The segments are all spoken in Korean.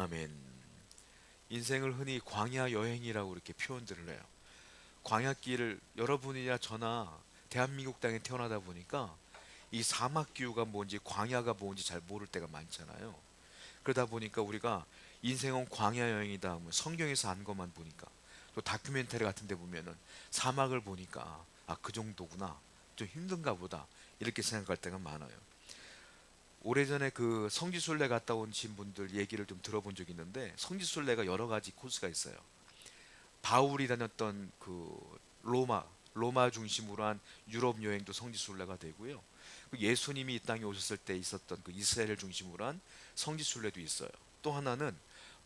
아멘. 인생을 흔히 광야 여행이라고 이렇게 표현들을 해요. 광야길을 여러분이나 저나 대한민국 땅에 태어나다 보니까 이 사막 기후가 뭔지 광야가 뭔지 잘 모를 때가 많잖아요. 그러다 보니까 우리가 인생은 광야 여행이다 하면 성경에서 한 것만 보니까 또 다큐멘터리 같은 데 보면은 사막을 보니까 아, 그 정도구나. 좀 힘든가 보다. 이렇게 생각할 때가 많아요. 오래전에 그 성지순례 갔다 오신 분들 얘기를 좀 들어본 적이 있는데 성지순례가 여러 가지 코스가 있어요. 바울이 다녔던 그 로마 중심으로 한 유럽 여행도 성지순례가 되고요. 그 예수님이 이 땅에 오셨을 때 있었던 그 이스라엘을 중심으로 한 성지순례도 있어요. 또 하나는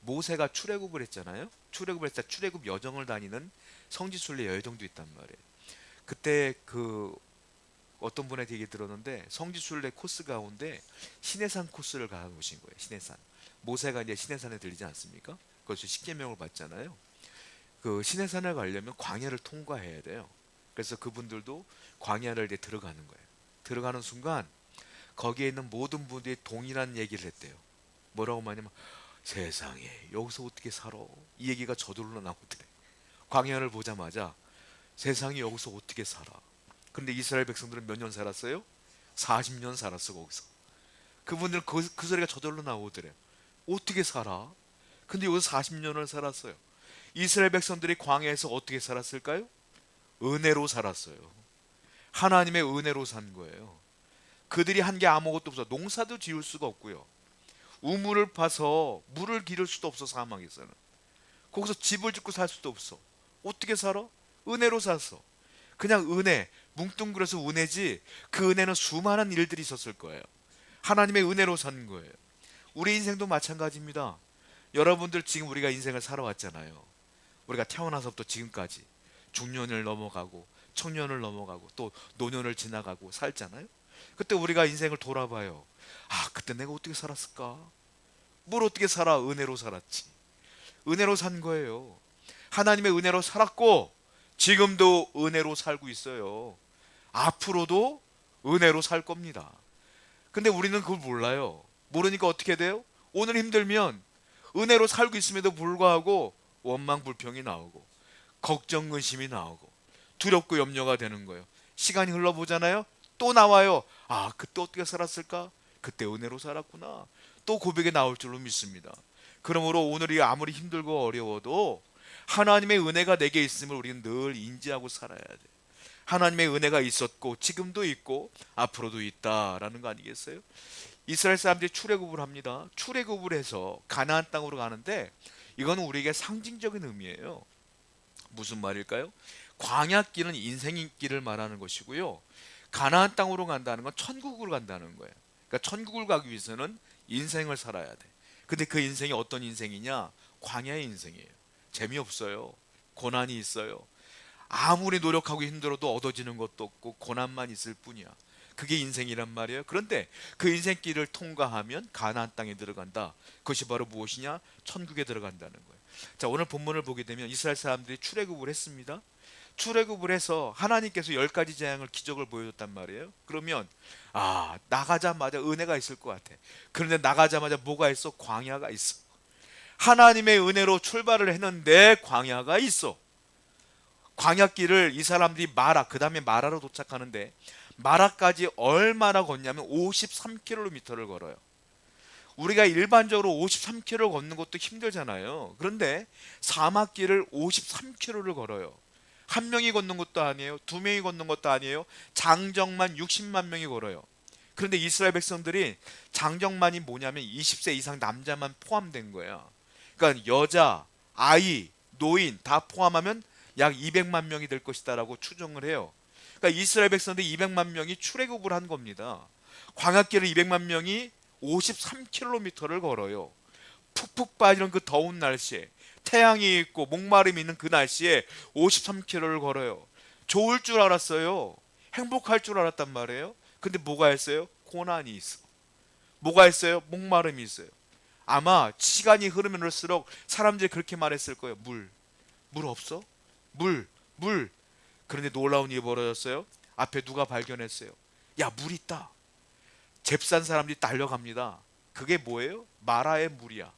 모세가 출애굽을 했잖아요. 출애굽을 했을 때 출애굽 여정을 다니는 성지순례 여정도 있단 말이에요. 그때 그 어떤 분한테 얘기 들었는데 성지순례 코스 가운데 시내산 코스를 가보신 거예요. 시내산. 모세가 이제 시내산에 들리지 않습니까? 그것이 십계명을 받잖아요. 그 시내산을 가려면 광야를 통과해야 돼요. 그래서 그분들도 광야를 이제 들어가는 거예요. 들어가는 순간 거기에 있는 모든 분들이 동일한 얘기를 했대요. 뭐라고 말하냐면 세상에 여기서 어떻게 살아? 이 얘기가 저절로 나오더래. 광야를 보자마자 세상에 여기서 어떻게 살아? 근데 이스라엘 백성들은 몇 년 살았어요? 40년 살았어 거기서. 그분들은 그 소리가 저절로 나오더래요. 어떻게 살아? 근데 여기서 40년을 살았어요. 이스라엘 백성들이 광야에서 어떻게 살았을까요? 은혜로 살았어요. 하나님의 은혜로 산 거예요. 그들이 한 게 아무것도 없어. 농사도 지을 수가 없고요. 우물을 파서 물을 기를 수도 없어. 사막에서는 거기서 집을 짓고 살 수도 없어. 어떻게 살아? 은혜로 살았어. 그냥 은혜, 뭉뚱그려서 은혜지. 그 은혜는 수많은 일들이 있었을 거예요. 하나님의 은혜로 산 거예요. 우리 인생도 마찬가지입니다. 여러분들 지금 우리가 인생을 살아왔잖아요. 우리가 태어나서부터 지금까지 중년을 넘어가고 청년을 넘어가고 또 노년을 지나가고 살잖아요. 그때 우리가 인생을 돌아봐요. 아, 그때 내가 어떻게 살았을까? 뭘 어떻게 살아? 은혜로 살았지. 은혜로 산 거예요. 하나님의 은혜로 살았고 지금도 은혜로 살고 있어요. 앞으로도 은혜로 살 겁니다. 근데 우리는 그걸 몰라요. 모르니까 어떻게 돼요? 오늘 힘들면 은혜로 살고 있음에도 불구하고 원망 불평이 나오고 걱정 근심이 나오고 두렵고 염려가 되는 거예요. 시간이 흘러보잖아요. 또 나와요. 아, 그때 어떻게 살았을까? 그때 은혜로 살았구나. 또 고백이 나올 줄로 믿습니다. 그러므로 오늘이 아무리 힘들고 어려워도 하나님의 은혜가 내게 있음을 우리는 늘 인지하고 살아야 돼. 하나님의 은혜가 있었고 지금도 있고 앞으로도 있다라는 거 아니겠어요? 이스라엘 사람들이 출애굽을 합니다. 출애굽을 해서 가나안 땅으로 가는데 이거는 우리에게 상징적인 의미예요. 무슨 말일까요? 광야길은 인생의 길을 말하는 것이고요. 가나안 땅으로 간다는 건 천국으로 간다는 거예요. 그러니까 천국을 가기 위해서는 인생을 살아야 돼. 근데 그 인생이 어떤 인생이냐? 광야의 인생이에요. 재미없어요. 고난이 있어요. 아무리 노력하고 힘들어도 얻어지는 것도 없고 고난만 있을 뿐이야. 그게 인생이란 말이에요. 그런데 그 인생길을 통과하면 가나안 땅에 들어간다. 그것이 바로 무엇이냐? 천국에 들어간다는 거예요. 자, 오늘 본문을 보게 되면 이스라엘 사람들이 출애굽을 했습니다. 출애굽을 해서 하나님께서 10가지 재앙을 기적을 보여줬단 말이에요. 그러면 아, 나가자마자 은혜가 있을 것 같아. 그런데 나가자마자 뭐가 있어? 광야가 있어. 하나님의 은혜로 출발을 했는데 광야가 있어. 광야길을 이 사람들이 그 다음에 마라로 도착하는데 마라까지 얼마나 걷냐면 53km를 걸어요. 우리가 일반적으로 53km 걷는 것도 힘들잖아요. 그런데 사막길을 53km를 걸어요. 한 명이 걷는 것도 아니에요. 두 명이 걷는 것도 아니에요. 장정만 60만 명이 걸어요. 그런데 이스라엘 백성들이 장정만이 뭐냐면 20세 이상 남자만 포함된 거야. 그러니까 여자, 아이, 노인 다 포함하면 약 200만 명이 될 것이다라고 추정을 해요. 그러니까 이스라엘 백성들 200만 명이 출애굽을 한 겁니다. 광야길을 200만 명이 53km를 걸어요. 푹푹 빠지는 그 더운 날씨에 태양이 있고 목마름이 있는 그 날씨에 53km를 걸어요. 좋을 줄 알았어요. 행복할 줄 알았단 말이에요. 근데 뭐가 있어요? 고난이 있어. 뭐가 있어요? 목마름이 있어요. 아마 시간이 흐르면 할수록 사람들이 그렇게 말했을 거예요. 물 없어? 물. 그런데 놀라운 일이 벌어졌어요. 앞에 누가 발견했어요. 야, 물 있다. 잽싼 사람들이 달려갑니다. 그게 뭐예요? 마라의 물이야.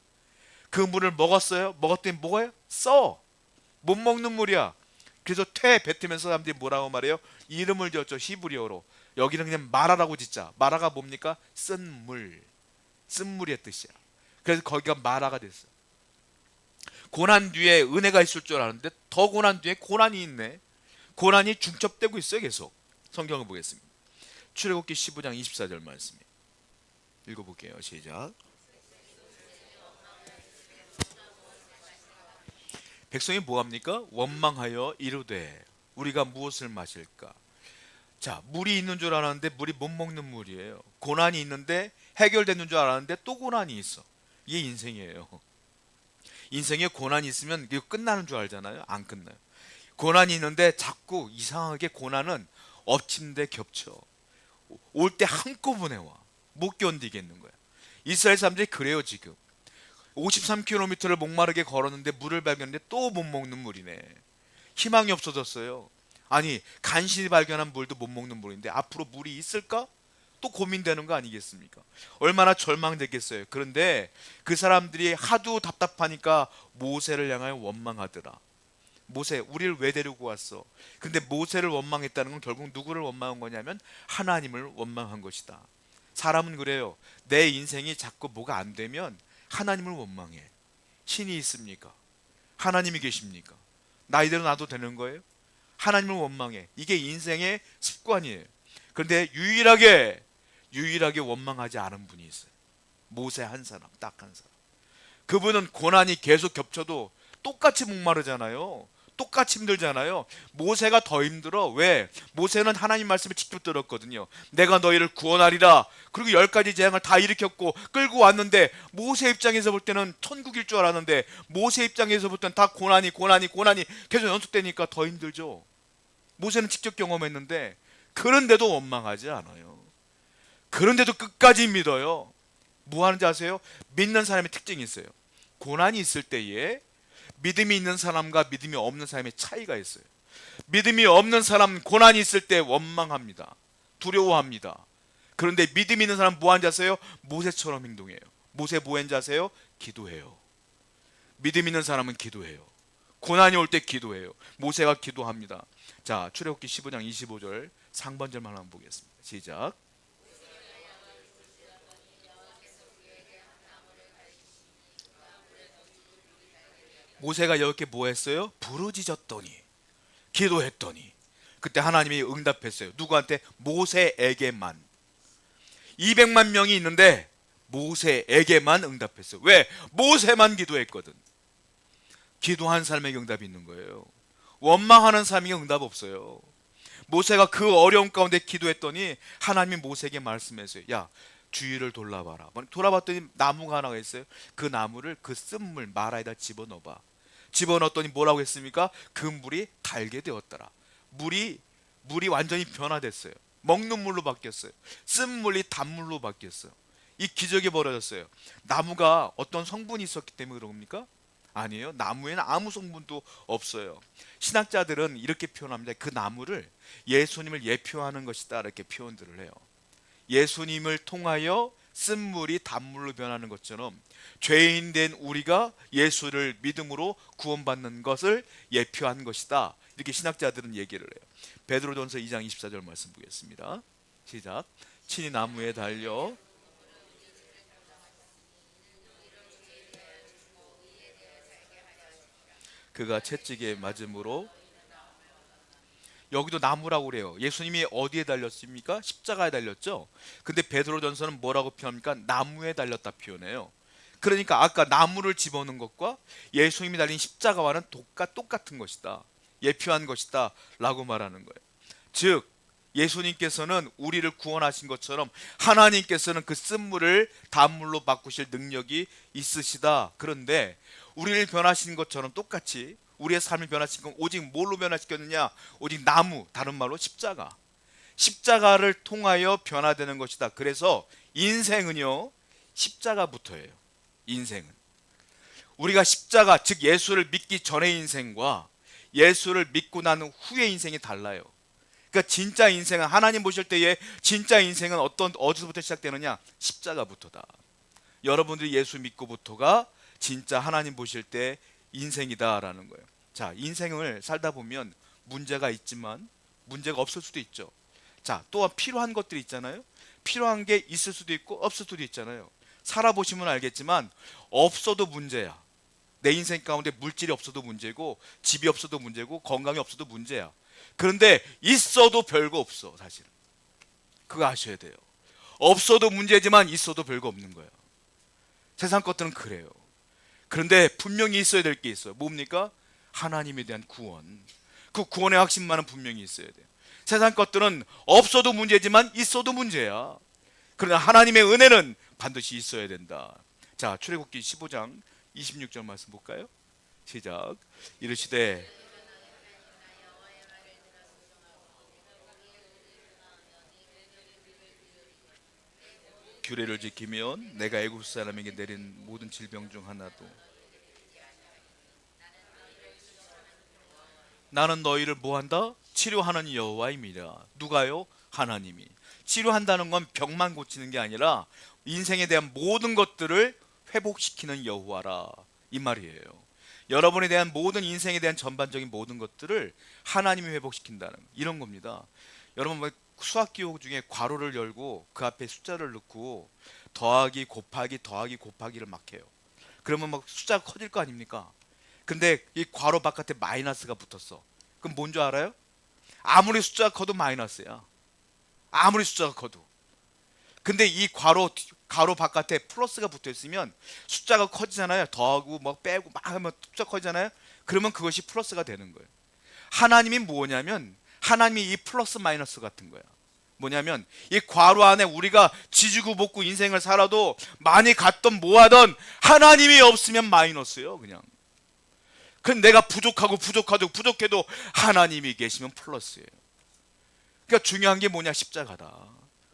그 물을 먹었어요. 먹었더니 뭐가요? 써. 못 먹는 물이야. 그래서 퇴 뱉으면서 사람들이 뭐라고 말해요? 이름을 지었죠. 히브리어로. 여기는 그냥 마라라고 짓자. 마라가 뭡니까? 쓴 물. 쓴 물의 뜻이야. 그래서 거기가 마라가 됐어. 고난 뒤에 은혜가 있을 줄 알았는데 더 고난 뒤에 고난이 있네. 고난이 중첩되고 있어요. 계속. 성경을 보겠습니다. 출애굽기 15장 24절 말씀 읽어볼게요. 시작. 백성이 뭐합니까? 원망하여 이르되 우리가 무엇을 마실까? 자, 물이 있는 줄 알았는데 물이 못 먹는 물이에요. 고난이 있는데 해결되는 줄 알았는데 또 고난이 있어. 이게 인생이에요. 인생에 고난이 있으면 이게 끝나는 줄 알잖아요. 안 끝나요. 고난이 있는데 자꾸 이상하게 고난은 엎친데 겹쳐. 올 때 한꺼번에 와. 못 견디겠는 거야. 이스라엘 사람들이 그래요 지금. 53km를 목마르게 걸었는데 물을 발견했는데 또 못 먹는 물이네. 희망이 없어졌어요. 아니 간신히 발견한 물도 못 먹는 물인데 앞으로 물이 있을까? 또 고민되는 거 아니겠습니까? 얼마나 절망됐겠어요. 그런데 그 사람들이 하도 답답하니까 모세를 향하여 원망하더라. 모세, 우리를 왜 데리고 왔어? 근데 모세를 원망했다는 건 결국 누구를 원망한 거냐면 하나님을 원망한 것이다. 사람은 그래요. 내 인생이 자꾸 뭐가 안 되면 하나님을 원망해. 신이 있습니까? 하나님이 계십니까? 나 이대로 놔도 되는 거예요? 하나님을 원망해. 이게 인생의 습관이에요. 그런데 유일하게 원망하지 않은 분이 있어요. 모세 한 사람, 딱 한 사람. 그분은 고난이 계속 겹쳐도 똑같이 목마르잖아요. 똑같이 힘들잖아요. 모세가 더 힘들어. 왜? 모세는 하나님 말씀을 직접 들었거든요. 내가 너희를 구원하리라. 그리고 10가지 재앙을 다 일으켰고 끌고 왔는데 모세 입장에서 볼 때는 천국일 줄 알았는데 모세 입장에서 볼 때는 다 고난이 계속 연속되니까 더 힘들죠. 모세는 직접 경험했는데 그런데도 원망하지 않아요. 그런데도 끝까지 믿어요. 뭐 하는지 아세요? 믿는 사람의 특징이 있어요. 고난이 있을 때에 믿음이 있는 사람과 믿음이 없는 사람의 차이가 있어요. 믿음이 없는 사람은 고난이 있을 때 원망합니다. 두려워합니다. 그런데 믿음이 있는 사람은 뭐 하는지 아세요? 모세처럼 행동해요. 모세 뭐 했는지 아세요? 기도해요. 믿음 있는 사람은 기도해요. 고난이 올 때 기도해요. 모세가 기도합니다. 자, 출애굽기 15장 25절 상반절만 한번 보겠습니다. 시작. 모세가 이렇게 뭐 했어요? 부르짖었더니 기도했더니 그때 하나님이 응답했어요. 누구한테? 모세에게만. 200만 명이 있는데 모세에게만 응답했어요. 왜? 모세만 기도했거든. 기도한 사람에게 응답이 있는 거예요. 원망하는 사람에게 응답 없어요. 모세가 그 어려움 가운데 기도했더니 하나님이 모세에게 말씀했어요. 야, 주위를 돌아봐라. 돌아봤더니 나무가 하나가 있어요. 그 나무를 그 쓴물 마라에다 집어넣어봐. 집어넣었더니 뭐라고 했습니까? 그 물이 달게 되었더라. 물이 완전히 변화됐어요. 먹는 물로 바뀌었어요. 쓴물이 단물로 바뀌었어요. 이 기적이 벌어졌어요. 나무가 어떤 성분이 있었기 때문에 그런 겁니까? 아니에요. 나무에는 아무 성분도 없어요. 신학자들은 이렇게 표현합니다. 그 나무를 예수님을 예표하는 것이다 이렇게 표현들을 해요. 예수님을 통하여 쓴물이 단물로 변하는 것처럼 죄인 된 우리가 예수를 믿음으로 구원받는 것을 예표한 것이다. 이렇게 신학자들은 얘기를 해요. 베드로전서 2장 24절 말씀 보겠습니다. 시작. 친히 나무에 달려 그가 채찍에 맞음으로. 여기도 나무라고 그래요. 예수님이 어디에 달렸습니까? 십자가에 달렸죠. 근데 베드로전서는 뭐라고 표현합니까? 나무에 달렸다 표현해요. 그러니까 아까 나무를 집어넣은 것과 예수님이 달린 십자가와는 똑같은 것이다. 예표한 것이다 라고 말하는 거예요. 즉 예수님께서는 우리를 구원하신 것처럼 하나님께서는 그 쓴물을 단물로 바꾸실 능력이 있으시다. 그런데 우리를 변화시킨 것처럼 똑같이 우리의 삶을 변화시킨 건 오직 뭘로 변화시켰느냐? 오직 나무, 다른 말로 십자가를 통하여 변화되는 것이다. 그래서 인생은요 십자가부터예요. 인생은 우리가 십자가, 즉 예수를 믿기 전의 인생과 예수를 믿고 난 후의 인생이 달라요. 그러니까 진짜 인생은, 하나님 보실 때의 진짜 인생은 어디서부터 시작되느냐? 십자가부터다. 여러분들이 예수 믿고부터가 진짜 하나님 보실 때 인생이다라는 거예요. 자, 인생을 살다 보면 문제가 있지만 문제가 없을 수도 있죠. 자, 또한 필요한 것들이 있잖아요. 필요한 게 있을 수도 있고 없을 수도 있잖아요. 살아보시면 알겠지만 없어도 문제야. 내 인생 가운데 물질이 없어도 문제고 집이 없어도 문제고 건강이 없어도 문제야. 그런데 있어도 별거 없어 사실은. 그거 아셔야 돼요. 없어도 문제지만 있어도 별거 없는 거예요. 세상 것들은 그래요. 그런데 분명히 있어야 될 게 있어요. 뭡니까? 하나님에 대한 구원. 그 구원의 확신만은 분명히 있어야 돼요. 세상 것들은 없어도 문제지만 있어도 문제야. 그러나 하나님의 은혜는 반드시 있어야 된다. 자, 출애굽기 15장 26절 말씀 볼까요? 시작. 이르시되 규례를 지키면 내가 애굽 사람에게 내린 모든 질병 중 하나도 나는 너희를 뭐한다? 치료하는 여호와입니다. 누가요? 하나님이. 치료한다는 건 병만 고치는 게 아니라 인생에 대한 모든 것들을 회복시키는 여호와라 이 말이에요. 여러분에 대한 모든 인생에 대한 전반적인 모든 것들을 하나님이 회복시킨다는 이런 겁니다. 여러분 뭐 수학 기호 중에 괄호를 열고 그 앞에 숫자를 넣고 더하기 곱하기 더하기 곱하기를 막 해요. 그러면 막 숫자가 커질 거 아닙니까? 근데 이 괄호 바깥에 마이너스가 붙었어. 그럼 뭔 줄 알아요? 아무리 숫자가 커도 마이너스야. 아무리 숫자가 커도. 근데 이 괄호 바깥에 플러스가 붙어 있으면 숫자가 커지잖아요. 더하고 뭐 빼고 막 하면 숫자 커지잖아요. 그러면 그것이 플러스가 되는 거예요. 하나님이 뭐냐면 하나님이 이 플러스 마이너스 같은 거야. 뭐냐면 이 괄호 안에 우리가 지지고 볶고 인생을 살아도 많이 갖던 뭐하던 하나님이 없으면 마이너스예요. 그냥. 근데 내가 부족해도 하나님이 계시면 플러스예요. 그러니까 중요한 게 뭐냐? 십자가다.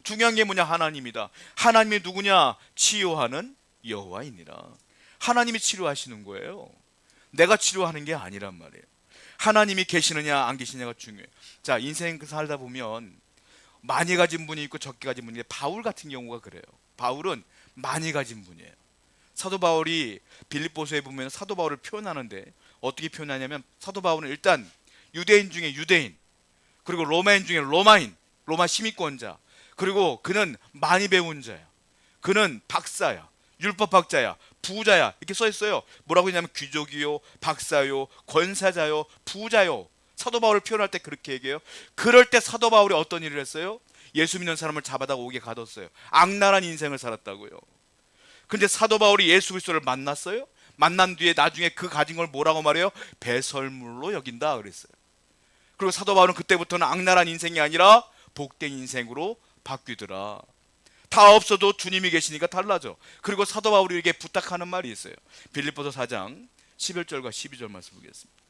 중요한 게 뭐냐? 하나님이다. 하나님이 누구냐? 치유하는 여호와이니라. 하나님이 치료하시는 거예요. 내가 치료하는 게 아니란 말이에요. 하나님이 계시느냐 안 계시냐가 중요해요. 자, 인생 살다 보면 많이 가진 분이 있고 적게 가진 분이 있는데 바울 같은 경우가 그래요. 바울은 많이 가진 분이에요. 사도 바울이 빌립보서에 보면 사도 바울을 표현하는데 어떻게 표현하냐면 사도 바울은 일단 유대인 중에 유대인, 그리고 로마인 중에 로마인, 로마 시민권자, 그리고 그는 많이 배운 자야. 그는 박사야, 율법학자야, 부자야 이렇게 써 있어요. 뭐라고 했냐면 귀족이요, 박사요, 권사자요, 부자요. 사도 바울을 표현할 때 그렇게 얘기해요. 그럴 때 사도 바울이 어떤 일을 했어요? 예수 믿는 사람을 잡아다 옥에 가뒀어요. 악랄한 인생을 살았다고요. 근데 사도 바울이 예수 그리스도를 만났어요. 만난 뒤에 나중에 그 가진 걸 뭐라고 말해요? 배설물로 여긴다 그랬어요. 그리고 사도 바울은 그때부터는 악랄한 인생이 아니라 복된 인생으로 바뀌더라. 다 없어도 주님이 계시니까 달라져. 그리고 사도 바울에게 부탁하는 말이 있어요. 빌립보서 4장 11절과 12절 말씀 보겠습니다.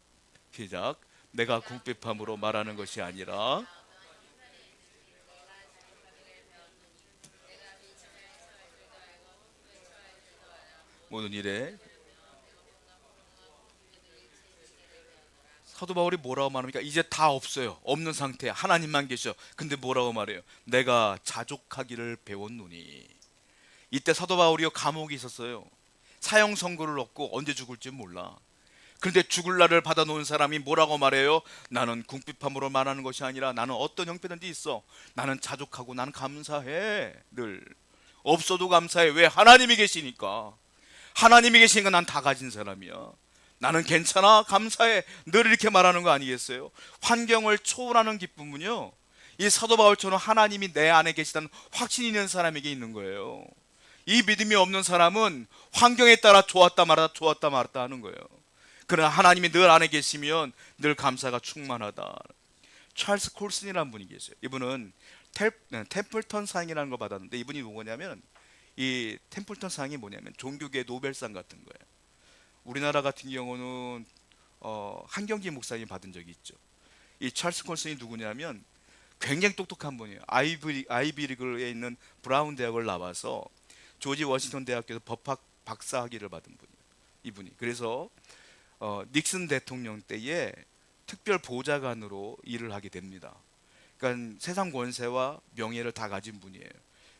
시작. 내가 궁핍함으로 말하는 것이 아니라 모든 일에. 사도 바울이 뭐라고 말합니까? 이제 다 없어요. 없는 상태. 하나님만 계셔. 근데 뭐라고 말해요? 내가 자족하기를 배웠노니. 이때 사도 바울이 감옥에 있었어요. 사형 선고를 얻고 언제 죽을지 몰라. 그런데 죽을 날을 받아놓은 사람이 뭐라고 말해요? 나는 궁핍함으로 말하는 것이 아니라 나는 어떤 형편든지 있어. 나는 자족하고 나는 감사해. 늘 없어도 감사해. 왜? 하나님이 계시니까. 하나님이 계시니까 난 다 가진 사람이야. 나는 괜찮아, 감사해. 늘 이렇게 말하는 거 아니겠어요? 환경을 초월하는 기쁨은요, 이 사도 바울처럼 하나님이 내 안에 계시다는 확신이 있는 사람에게 있는 거예요. 이 믿음이 없는 사람은 환경에 따라 좋았다 말았다 하는 거예요. 그러나 하나님이 늘 안에 계시면 늘 감사가 충만하다. 찰스 콜슨이라는 분이 계세요. 이분은 템플턴 상이라는 걸 받았는데, 이분이 누구냐면 이 템플턴 상이 뭐냐면 종교계 노벨상 같은 거예요. 우리나라 같은 경우는 한경기 목사님 받은 적이 있죠. 이 찰스 콜슨이 누구냐면 굉장히 똑똑한 분이에요. 아이비리그에 있는 브라운 대학을 나와서 조지 워싱턴 대학교에서 법학 박사학위를 받은 분이에요. 이분이. 그래서 닉슨 대통령 때에 특별 보좌관으로 일을 하게 됩니다. 그러니까 세상 권세와 명예를 다 가진 분이에요.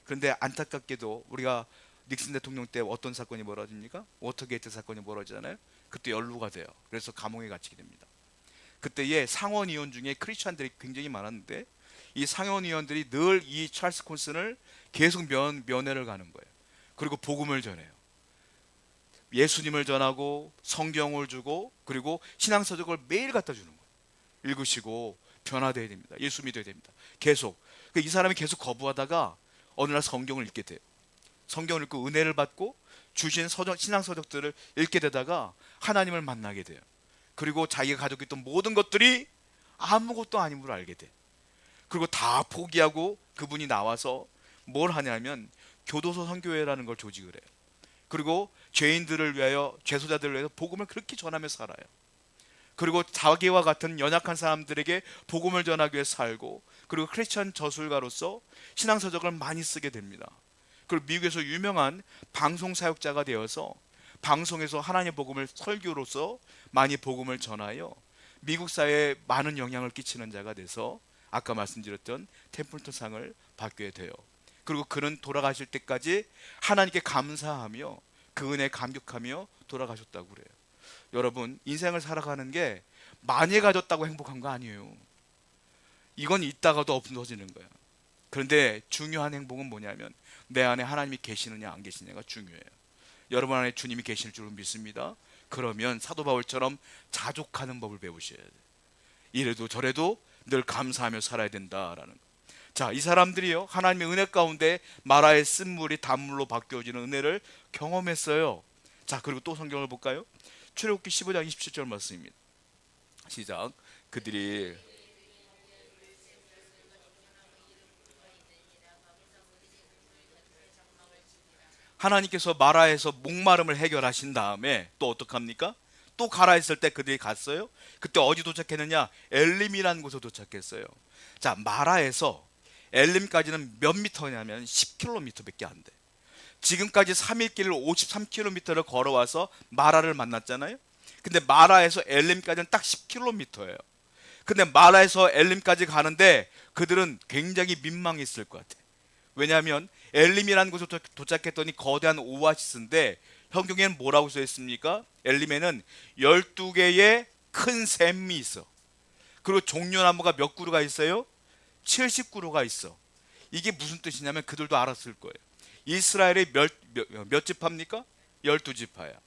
그런데 안타깝게도 우리가 닉슨 대통령 때 어떤 사건이 벌어집니까? 워터게이트 사건이 벌어지잖아요. 그때 연루가 돼요. 그래서 감옥에 갇히게 됩니다. 그때의 상원의원 중에 크리스찬들이 굉장히 많았는데 이 상원의원들이 늘 이 찰스 콘슨을 계속 면회를 가는 거예요. 그리고 복음을 전해요. 예수님을 전하고 성경을 주고 그리고 신앙서적을 매일 갖다 주는 거예요. 읽으시고 변화되어야 됩니다. 예수 믿어야 됩니다. 계속. 이 사람이 계속 거부하다가 어느 날 성경을 읽게 돼요. 성경을 읽고 은혜를 받고 주신 신앙서적들을 읽게 되다가 하나님을 만나게 돼요. 그리고 자기가 가지고 있던 모든 것들이 아무것도 아님을 알게 돼. 그리고 다 포기하고 그분이 나와서 뭘 하냐면 교도소 선교회라는 걸 조직을 해요. 그리고 죄인들을 위하여, 죄소자들을 위해서 복음을 그렇게 전하며 살아요. 그리고 자기와 같은 연약한 사람들에게 복음을 전하기 위해 살고, 그리고 크리스천 저술가로서 신앙서적을 많이 쓰게 됩니다. 그리고 미국에서 유명한 방송 사역자가 되어서 방송에서 하나님의 복음을 설교로서 많이 복음을 전하여 미국 사회에 많은 영향을 끼치는 자가 돼서 아까 말씀드렸던 템플턴 상을 받게 돼요. 그리고 그는 돌아가실 때까지 하나님께 감사하며 그 은혜에 감격하며 돌아가셨다고 그래요. 여러분, 인생을 살아가는 게 많이 가졌다고 행복한 거 아니에요. 이건 있다가도 없어지는 거야. 그런데 중요한 행복은 뭐냐면 내 안에 하나님이 계시느냐 안 계시느냐가 중요해요. 여러분 안에 주님이 계실 줄 믿습니다. 그러면 사도 바울처럼 자족하는 법을 배우셔야 돼요. 이래도 저래도 늘 감사하며 살아야 된다라는 거. 자, 이 사람들이요, 하나님의 은혜 가운데 마라의 쓴물이 단물로 바뀌어지는 은혜를 경험했어요. 자, 그리고 또 성경을 볼까요? 출애굽기 15장 27절 말씀입니다. 시작. 그들이 하나님께서 마라에서 목마름을 해결하신 다음에 또 어떡합니까? 또 가라 했을 때 그들이 갔어요. 그때 어디 도착했느냐? 엘림이라는 곳에 도착했어요. 자, 마라에서 엘림까지는 몇 미터냐면 10km밖에 안 돼. 지금까지 3일 길을 53km를 걸어와서 마라를 만났잖아요. 근데 마라에서 엘림까지는 딱 10km예요. 근데 마라에서 엘림까지 가는데 그들은 굉장히 민망했을 것 같아. 왜냐하면 엘림이라는 곳에 도착했더니 거대한 오아시스인데 성경에는 뭐라고 써 있습니까? 엘림에는 12개의 큰 샘이 있어. 그리고 종려나무가 몇 그루가 있어요? 70그루가 있어. 이게 무슨 뜻이냐면 그들도 알았을 거예요. 이스라엘의 몇 지파입니까? 12지파야.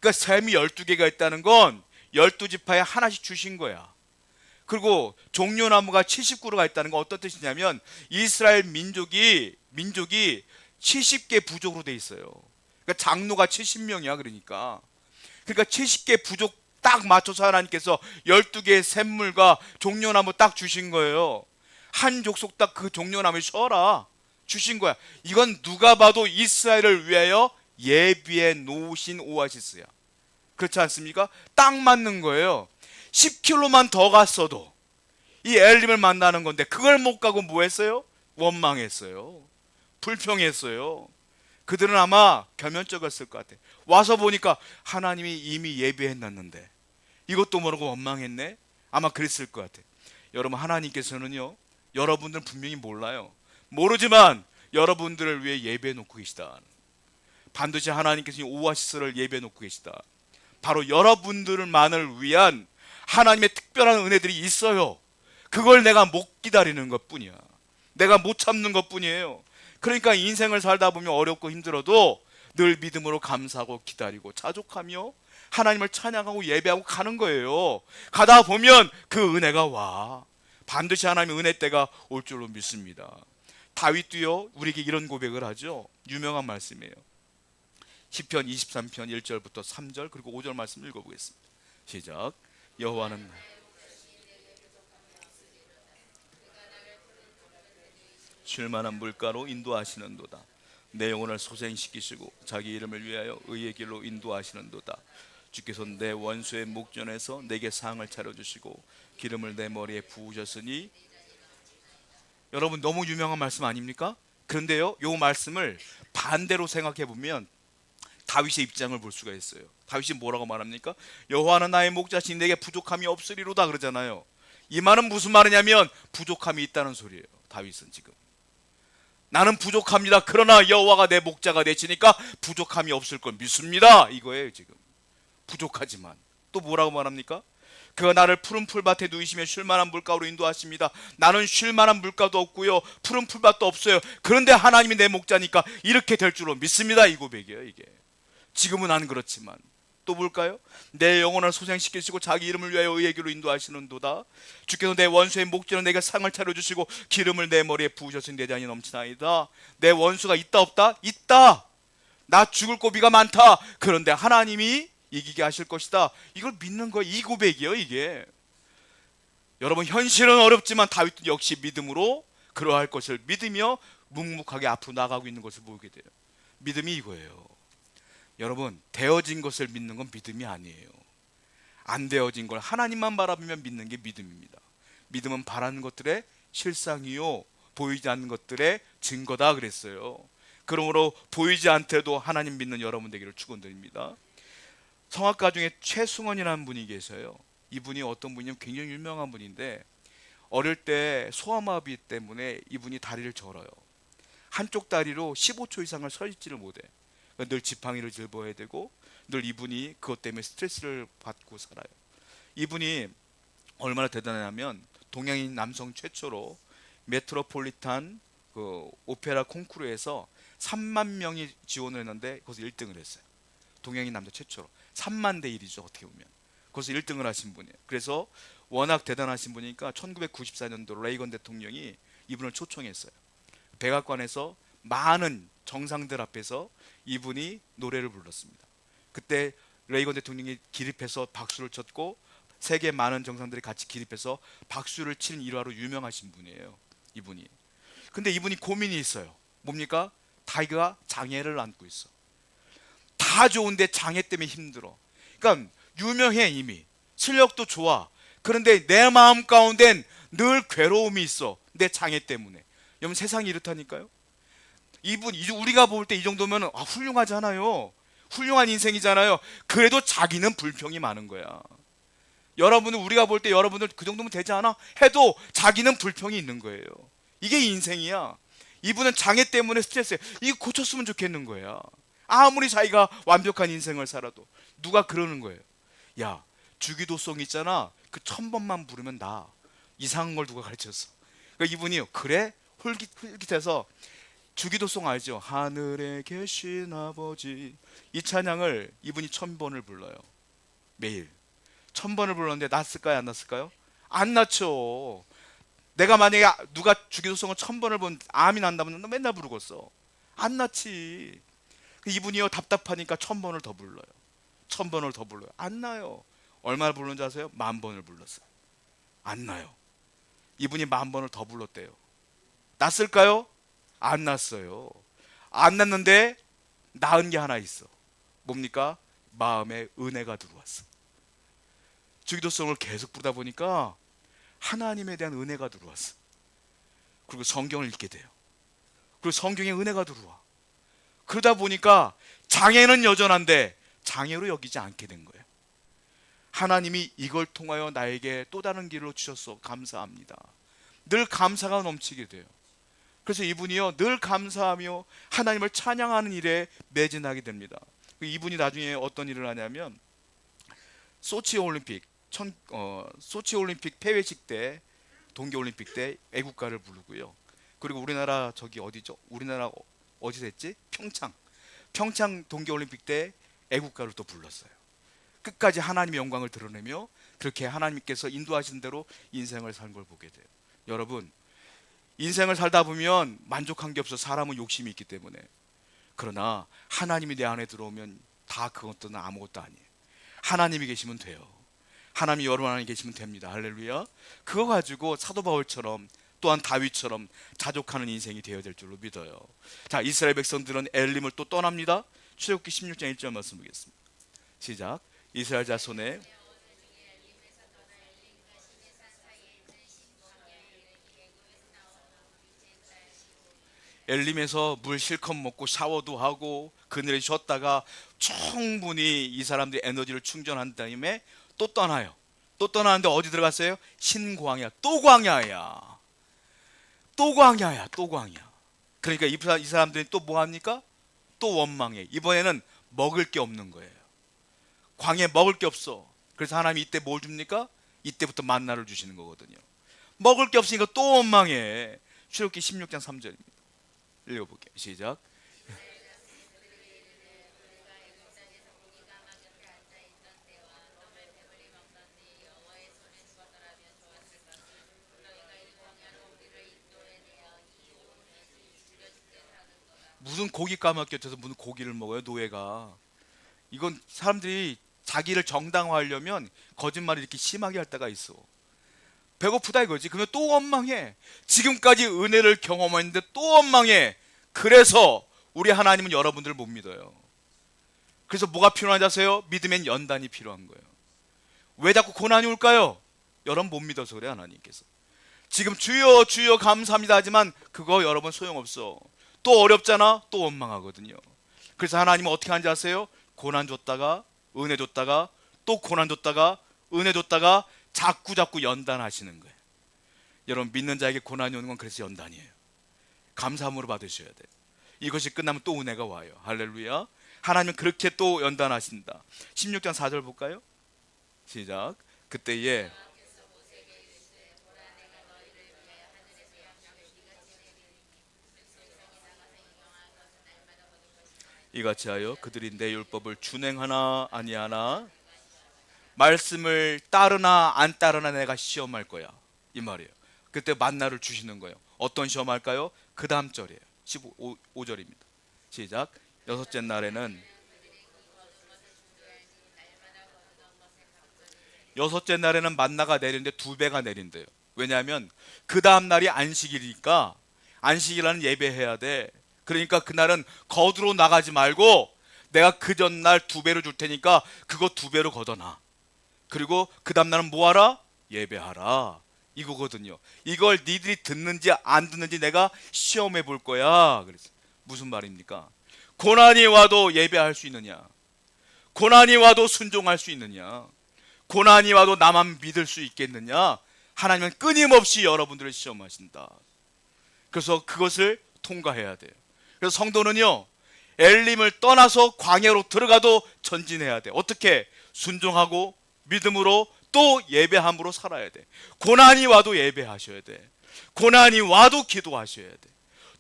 그러니까 샘이 12개가 있다는 건 12지파에 하나씩 주신 거야. 그리고 종려나무가 70그루가 있다는 건 어떤 뜻이냐면 이스라엘 민족이 70개 부족으로 돼 있어요. 그러니까 장로가 70명이야. 그러니까 70개 부족 딱 맞춰서 하나님께서 12개의 샘물과 종려나무 딱 주신 거예요. 한 족속 딱 그 종려나무를 쉬어라 주신 거야. 이건 누가 봐도 이스라엘을 위하여 예비해 놓으신 오아시스야. 그렇지 않습니까? 딱 맞는 거예요. 10km만 더 갔어도 이 엘림을 만나는 건데 그걸 못 가고 뭐 했어요? 원망했어요. 불평했어요. 그들은 아마 겸연쩍었을 것 같아. 와서 보니까 하나님이 이미 예비해놨는데 이것도 모르고 원망했네. 아마 그랬을 것 같아. 여러분, 하나님께서는요, 여러분들은 분명히 몰라요. 모르지만 여러분들을 위해 예배해 놓고 계시다. 반드시 하나님께서 오아시스를 예배해 놓고 계시다. 바로 여러분들만을 위한 하나님의 특별한 은혜들이 있어요. 그걸 내가 못 기다리는 것 뿐이야. 내가 못 참는 것 뿐이에요. 그러니까 인생을 살다 보면 어렵고 힘들어도 늘 믿음으로 감사하고 기다리고 자족하며 하나님을 찬양하고 예배하고 가는 거예요. 가다 보면 그 은혜가 와. 반드시 하나님의 은혜 때가 올 줄로 믿습니다. 다윗도요, 우리에게 이런 고백을 하죠. 유명한 말씀이에요. 시편 23편 1절부터 3절 그리고 5절 말씀 읽어보겠습니다. 시작. 여호와는 쉴만한 물가로 인도하시는도다. 내 영혼을 소생시키시고 자기 이름을 위하여 의의 길로 인도하시는도다. 주께서 내 원수의 목전에서 내게 상을 차려주시고 기름을 내 머리에 부으셨으니. 여러분, 너무 유명한 말씀 아닙니까? 그런데요, 이 말씀을 반대로 생각해 보면 다윗의 입장을 볼 수가 있어요. 다윗이 뭐라고 말합니까? 여호와는 나의 목자시니 내게 부족함이 없으리로다 그러잖아요. 이 말은 무슨 말이냐면 부족함이 있다는 소리예요. 다윗은 지금 나는 부족합니다. 그러나 여호와가 내 목자가 되시니까 부족함이 없을 걸 믿습니다. 이거예요. 지금 부족하지만 또 뭐라고 말합니까? 그가 나를 푸른 풀밭에 누이시며 쉴만한 물가로 인도하십니다. 나는 쉴만한 물가도 없고요, 푸른 풀밭도 없어요. 그런데 하나님이 내 목자니까 이렇게 될 줄로 믿습니다. 이 고백이에요. 이게 지금은 안 그렇지만 또 볼까요? 내 영혼을 소생시키시고 자기 이름을 위하여 의의 길로 인도하시는도다. 주께서 내 원수의 목전에 내게 상을 차려주시고 기름을 내 머리에 부으셨으니 내 잔이 넘치나이다. 내 원수가 있다 없다? 있다. 나 죽을 고비가 많다. 그런데 하나님이 이기게 하실 것이다. 이걸 믿는 거예요. 이 고백이에요. 이게 여러분, 현실은 어렵지만 다윗도 역시 믿음으로 그러할 것을 믿으며 묵묵하게 앞으로 나가고 있는 것을 보게 돼요. 믿음이 이거예요. 여러분, 되어진 것을 믿는 건 믿음이 아니에요. 안 되어진 걸 하나님만 바라보면 믿는 게 믿음입니다. 믿음은 바라는 것들의 실상이요 보이지 않는 것들의 증거다 그랬어요. 그러므로 보이지 않더라도 하나님 믿는 여러분 되기를 축원드립니다. 성악가 중에 최승원이라는 분이 계셔요. 이분이 어떤 분이냐면 굉장히 유명한 분인데, 어릴 때 소아마비 때문에 이분이 다리를 절어요. 한쪽 다리로 15초 이상을 서 있지를 못해. 늘 지팡이를 짚어야 되고 늘 이분이 그것 때문에 스트레스를 받고 살아요. 이분이 얼마나 대단하냐면 동양인 남성 최초로 메트로폴리탄 그 오페라 콩쿠르에서 3만 명이 지원을 했는데 거기서 1등을 했어요. 동양인 남자 최초로 3만 대 1이죠. 어떻게 보면 거기서 1등을 하신 분이에요. 그래서 워낙 대단하신 분이니까 1994년도 레이건 대통령이 이분을 초청했어요. 백악관에서 많은 정상들 앞에서 이분이 노래를 불렀습니다. 그때 레이건 대통령이 기립해서 박수를 쳤고 세계 많은 정상들이 같이 기립해서 박수를 치는 일화로 유명하신 분이에요. 이분이. 근데 이분이 고민이 있어요. 뭡니까? 자기가 장애를 안고 있어. 다 좋은데 장애 때문에 힘들어. 그러니까 유명해, 이미 실력도 좋아. 그런데 내 마음 가운데는 늘 괴로움이 있어. 내 장애 때문에. 여러분, 세상이 이렇다니까요. 이분, 우리가 볼 때 이 정도면 훌륭하잖아요. 훌륭한 인생이잖아요. 그래도 자기는 불평이 많은 거야. 여러분은, 우리가 볼 때 여러분들 그 정도면 되지 않아? 해도 자기는 불평이 있는 거예요. 이게 인생이야. 이분은 장애 때문에 스트레스에 이거 고쳤으면 좋겠는 거야. 아무리 자기가 완벽한 인생을 살아도. 누가 그러는 거예요. 야, 주기도송 있잖아. 그 1000번만 부르면 나. 이상한 걸 누가 가르쳤어. 그러니까 이분이 그래? 홀깃해서 주기도송 알죠? 하늘에 계신 아버지. 이 찬양을 이분이 1000번을 불러요. 매일 1000번을 불렀는데 낫을까요? 안 낫을까요? 안 낫죠. 내가 만약에 누가 주기도송을 1000번을 본 암이 난다면 나 맨날 부르겠어. 안 낫지. 이분이요, 답답하니까 1000번을 더 불러요. 1000번을 더 불러요. 안 나요. 얼마나 불렀는지 아세요? 10,000번을 불렀어요. 안 나요. 이분이 10,000번을 더 불렀대요. 낫을까요? 안 났어요. 안 났는데 나은 게 하나 있어. 뭡니까? 마음에 은혜가 들어왔어. 주기도송을 계속 부르다 보니까 하나님에 대한 은혜가 들어왔어. 그리고 성경을 읽게 돼요. 그리고 성경에 은혜가 들어와. 그러다 보니까 장애는 여전한데 장애로 여기지 않게 된 거예요. 하나님이 이걸 통하여 나에게 또 다른 길을 주셔서 감사합니다. 늘 감사가 넘치게 돼요. 그래서 이분이요, 늘 감사하며 하나님을 찬양하는 일에 매진하게 됩니다. 이분이 나중에 어떤 일을 하냐면 소치 올림픽 폐회식 때, 동계올림픽 때 애국가를 부르고요. 그리고 우리나라 저기 어디죠? 우리나라 어디서 했지? 평창 동계올림픽 때 애국가를 또 불렀어요. 끝까지 하나님의 영광을 드러내며 그렇게 하나님께서 인도하신 대로 인생을 산 걸 보게 돼요. 여러분, 인생을 살다 보면 만족한 게 없어. 사람은 욕심이 있기 때문에. 그러나 하나님이 내 안에 들어오면 다 그것들은 아무것도 아니에요. 하나님이 계시면 돼요. 하나님이 여러분 안에 계시면 됩니다. 할렐루야. 그거 가지고 사도 바울처럼 또한 다윗처럼 자족하는 인생이 되어야 될 줄로 믿어요. 자, 이스라엘 백성들은 엘림을 또 떠납니다. 출애굽기 16장 1절 말씀 보겠습니다. 시작. 이스라엘 자손의 엘림에서 물 실컷 먹고 샤워도 하고 그늘에 쉬었다가 충분히 이 사람들이 에너지를 충전한 다음에 또 떠나요. 또 떠나는데 어디 들어갔어요? 신광야. 또 광야야. 또 광야야. 또 광야. 그러니까 이 사람들이 또 뭐 합니까? 또 원망해. 이번에는 먹을 게 없는 거예요. 광야에 먹을 게 없어. 그래서 하나님이 이때 뭘 줍니까? 이때부터 만나를 주시는 거거든요. 먹을 게 없으니까 또 원망해. 출애굽기 16장 3절입니다. 읽어볼게요. 시작. 무슨 고기 까먹겨져서 무슨 고기를 먹어요, 노예가. 이건 사람들이 자기를 정당화하려면 거짓말을 이렇게 심하게 할 때가 있어. 배고프다 이거지. 그러면 또 원망해. 지금까지 은혜를 경험했는데 또 원망해. 그래서 우리 하나님은 여러분들을 못 믿어요. 그래서 뭐가 필요한지 아세요? 믿음엔 연단이 필요한 거예요. 왜 자꾸 고난이 올까요? 여러분 못 믿어서 그래, 하나님께서. 지금 주여 주여 감사합니다 하지만 그거 여러분 소용없어. 또 어렵잖아. 또 원망하거든요. 그래서 하나님은 어떻게 하는지 아세요? 고난 줬다가 은혜 줬다가 또 고난 줬다가 은혜 줬다가 자꾸 연단하시는 거예요. 여러분 믿는 자에게 고난이 오는 건 그래서 연단이에요. 감사함으로 받으셔야 돼요. 이것이 끝나면 또 은혜가 와요. 할렐루야. 하나님은 그렇게 또 연단하신다. 16장 4절 볼까요? 시작. 그때에 이같이 하여 그들이 내 율법을 준행하나 아니하나 말씀을 따르나 안 따르나 내가 시험할 거야, 이 말이에요. 그때 만나를 주시는 거예요. 어떤 시험할까요? 그 다음 절이에요. 15절입니다. 시작. 여섯째 날에는 만나가 내리는데 2배가 내린대요. 왜냐하면 그 다음 날이 안식일이니까 안식일에는 예배해야 돼. 그러니까 그날은 거두로 나가지 말고 내가 그 전날 2배로 줄 테니까 그거 2배로 걷어놔. 그리고 그 다음날은 뭐하라? 예배하라. 이거거든요. 이걸 니들이 듣는지 안 듣는지 내가 시험해 볼 거야. 그래서 무슨 말입니까? 고난이 와도 예배할 수 있느냐? 고난이 와도 순종할 수 있느냐? 고난이 와도 나만 믿을 수 있겠느냐? 하나님은 끊임없이 여러분들을 시험하신다. 그래서 그것을 통과해야 돼요. 그래서 성도는요, 엘림을 떠나서 광야로 들어가도 전진해야 돼. 어떻게? 순종하고 믿음으로 또 예배함으로 살아야 돼. 고난이 와도 예배하셔야 돼. 고난이 와도 기도하셔야 돼.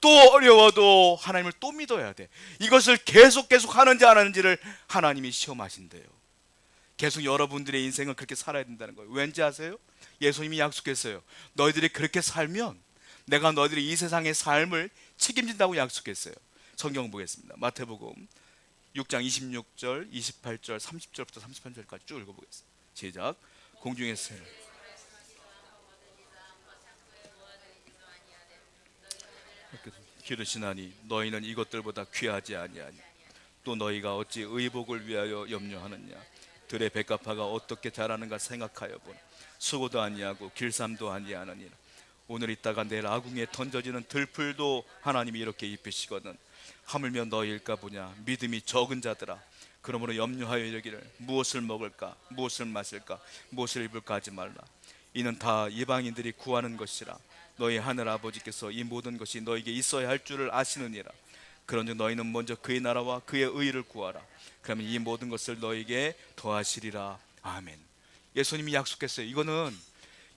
또 어려워도 하나님을 또 믿어야 돼. 이것을 계속 하는지 안 하는지를 하나님이 시험하신대요. 계속 여러분들의 인생을 그렇게 살아야 된다는 거예요. 왠지 아세요? 예수님이 약속했어요. 너희들이 그렇게 살면 내가 너희들이 이 세상의 삶을 책임진다고 약속했어요. 성경 보겠습니다. 마태복음 6장 26절, 28절, 30절부터 38절까지 쭉 읽어보겠습니다. 시작. 공중의 새 기르시나니 너희는 이것들보다 귀하지 아니하니 또 너희가 어찌 의복을 위하여 염려하느냐. 들의 백합화가 어떻게 자라는가 생각하여 보라. 수고도 아니하고 길쌈도 아니하느니라. 오늘 있다가 내일 아궁이에 던져지는 들풀도 하나님이 이렇게 입히시거든. 하물며 너희일까 보냐. 믿음이 적은 자들아. 그러므로 염려하여 이르기를 무엇을 먹을까, 무엇을 마실까, 무엇을 입을까 하지 말라. 이는 다 이방인들이 구하는 것이라. 너희 하늘 아버지께서 이 모든 것이 너희에게 있어야 할 줄을 아시느니라. 그런즉 너희는 먼저 그의 나라와 그의 의를 구하라. 그러면 이 모든 것을 너희에게 더하시리라. 아멘. 예수님이 약속했어요. 이거는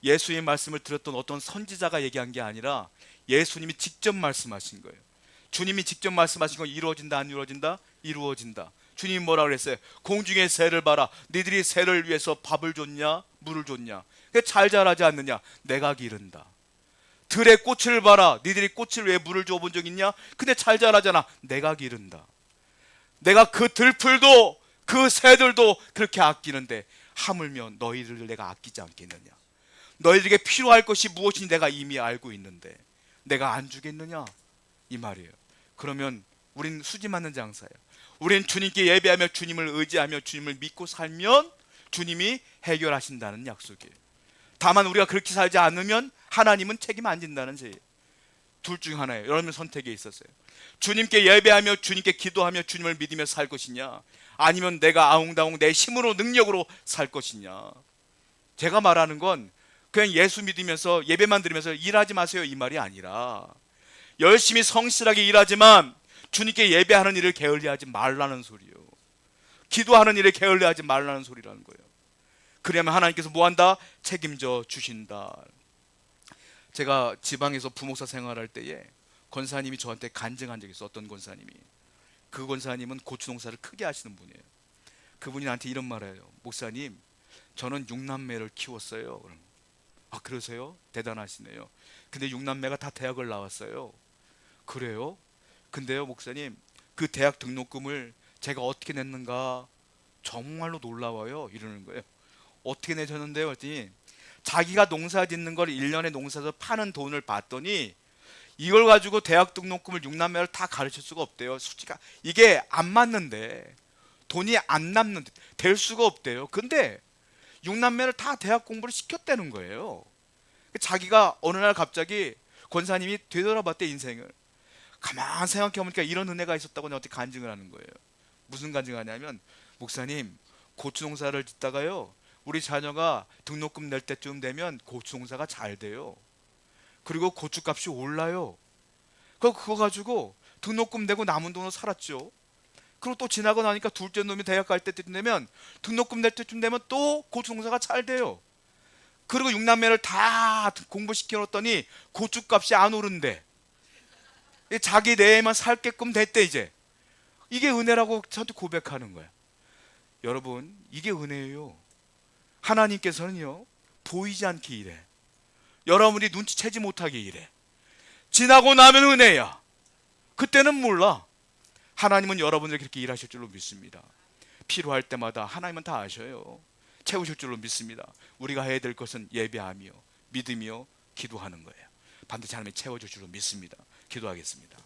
예수의 말씀을 들었던 어떤 선지자가 얘기한 게 아니라 예수님이 직접 말씀하신 거예요. 주님이 직접 말씀하신 건 이루어진다 안 이루어진다? 이루어진다. 주님이 뭐라 그랬어요? 공중의 새를 봐라. 니들이 새를 위해서 밥을 줬냐? 물을 줬냐? 잘 자라지 않느냐? 내가 기른다. 들의 꽃을 봐라. 니들이 꽃을 왜 물을 줘본 적 있냐? 근데 잘 자라잖아. 내가 기른다. 내가 그 들풀도 그 새들도 그렇게 아끼는데 하물며 너희를 내가 아끼지 않겠느냐? 너희들에게 필요할 것이 무엇인지 내가 이미 알고 있는데 내가 안 주겠느냐? 이 말이에요. 그러면 우린 수지 맞는 장사예요. 우린 주님께 예배하며 주님을 의지하며 주님을 믿고 살면 주님이 해결하신다는 약속이에요. 다만 우리가 그렇게 살지 않으면 하나님은 책임 안 진다는 제예요. 둘 중 하나예요. 여러분 선택에 있었어요. 주님께 예배하며 주님께 기도하며 주님을 믿으며 살 것이냐, 아니면 내가 아웅다웅 내 힘으로 능력으로 살 것이냐. 제가 말하는 건 그냥 예수 믿으면서 예배만 드리면서 일하지 마세요 이 말이 아니라 열심히 성실하게 일하지만 주님께 예배하는 일을 게을리하지 말라는 소리요. 기도하는 일에 게을리하지 말라는 소리라는 거예요. 그러면 하나님께서 뭐한다? 책임져 주신다. 제가 지방에서 부목사 생활할 때에 권사님이 저한테 간증한 적이 있어. 어떤 권사님이, 그 권사님은 고추 농사를 크게 하시는 분이에요. 그분이 나한테 이런 말을 해요. 목사님, 저는 6남매를 키웠어요. 아, 그러세요? 대단하시네요. 근데 6남매가 다 대학을 나왔어요. 그래요? 근데요 목사님, 그 대학 등록금을 제가 어떻게 냈는가 정말로 놀라워요. 이러는 거예요. 어떻게 내셨는데요? 그랬더니 자기가 농사 짓는 걸 1년에 농사에서 파는 돈을 봤더니 이걸 가지고 대학 등록금을 6남매를 다 가르칠 수가 없대요. 솔직히 이게 안 맞는데, 돈이 안 남는데 될 수가 없대요. 근데 6남매를 다 대학 공부를 시켰다는 거예요. 자기가 어느 날 갑자기 권사님이 되돌아봤대, 인생을. 가만 생각해보니까 이런 은혜가 있었다고 저한테 간증을 하는 거예요. 무슨 간증을 하냐면, 목사님, 고추 농사를 짓다가요, 우리 자녀가 등록금 낼 때쯤 되면 고추 농사가 잘 돼요. 그리고 고추값이 올라요. 그거 가지고 등록금 내고 남은 돈으로 살았죠. 그리고 또 지나고 나니까 둘째 놈이 대학 갈 때쯤 되면 등록금 낼 때쯤 되면 또 고추 농사가 잘 돼요. 그리고 6남매를 다 공부시켜 놓았더니 고추값이 안 오른대. 자기 내에만 살게끔 됐대. 이제 이게 은혜라고 저한테 고백하는 거야. 여러분, 이게 은혜예요. 하나님께서는요, 보이지 않게 일해. 여러분이 눈치채지 못하게 일해. 지나고 나면 은혜야. 그때는 몰라. 하나님은 여러분을 그렇게 일하실 줄로 믿습니다. 필요할 때마다 하나님은 다 아셔요. 채우실 줄로 믿습니다. 우리가 해야 될 것은 예배하며 믿으며 기도하는 거예요. 반드시 하나님이 채워줄 줄로 믿습니다. 기도하겠습니다.